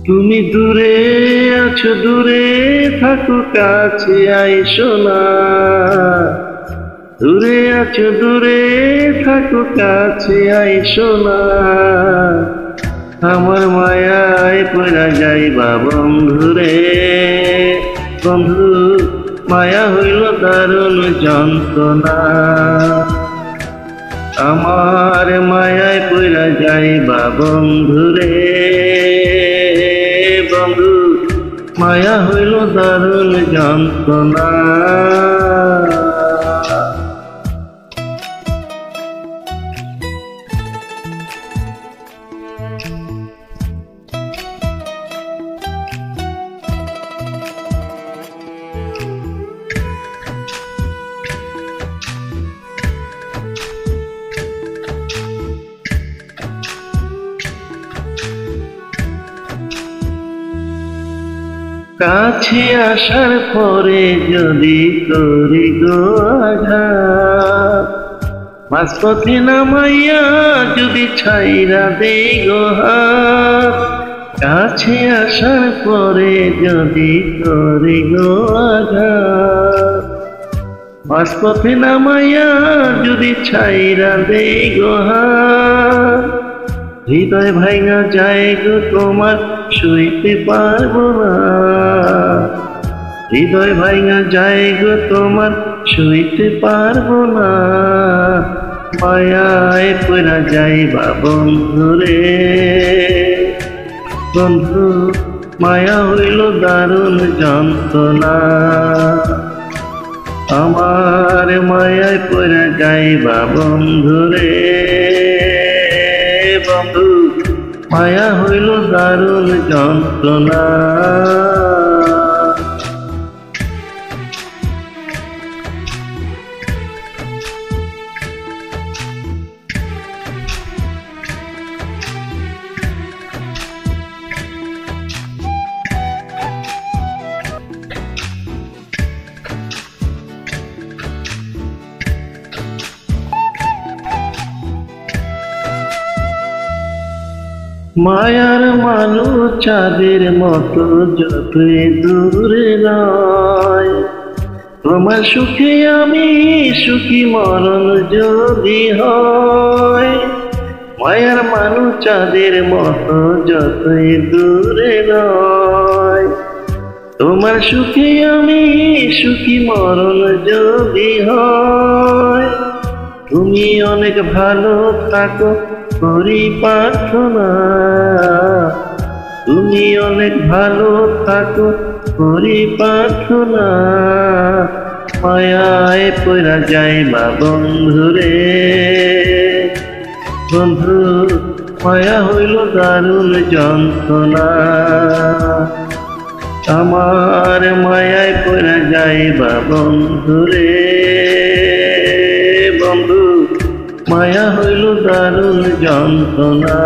তুমি দূরে আছো, দূরে থাকো, কাছে আইসো না। দূরে আছো, দূরে থাকো, কাছে আইসো না। আমার মায়ায় পড়া যাইবা বন্ধুরে। বন্ধু, মায়া হইল দারুণ যন্ত্রণা। আমার মায়ায় পড়া যাইবা বন্ধুরে। বন্ধু, মায়া হইল দারুণ যন্ত্রণা। কাছে আসার পরে যদি করি গো আঘাত, মাঝপথে নামাইয়া যদি ছাইরা দেই গো হাত। কাছে আসার পরে যদি করি গো আঘাত, মাঝপথে নামাইয়া যদি ছাইরা দেই গো হাত। হৃদয় ভাঙা যায় গো তোমার, সইতে পারবো না। হৃদয় ভাঙা যায় গো তোমার, সইতে পারবো না। মায়ায় পড়া যাইবা বন্ধুরে। বন্ধু, মায়া হইল দারুণ যন্ত্রণা। আমার মায়ায় পড়া যাইবা বন্ধুরে। বন্ধু, মায়া হইল দারুণ যন্ত্রণা। মায়ার মানুষ চাঁদের মতো যতই দূরে নয়, তোমার সুখে আমি সুখী মরণ যদি হয়। মায়ার মানুষ চাঁদের মতো যতই দূরে নয়, তোমার সুখে আমি সুখী মরণ যদি হয়। তুমি অনেক ভালো থাকো করি প্রার্থনা। তুমি অনেক ভালো থাকো করি প্রার্থনা। মায়ায় পড়া যাইবা বন্ধুরে। বন্ধু, মায়া হইল দারুণ যন্ত্রণা। আমার মায়ায় পড়া যাইবা বন্ধুরে। বন্ধু, মায়া হইল দারুণ যন্ত্রণা।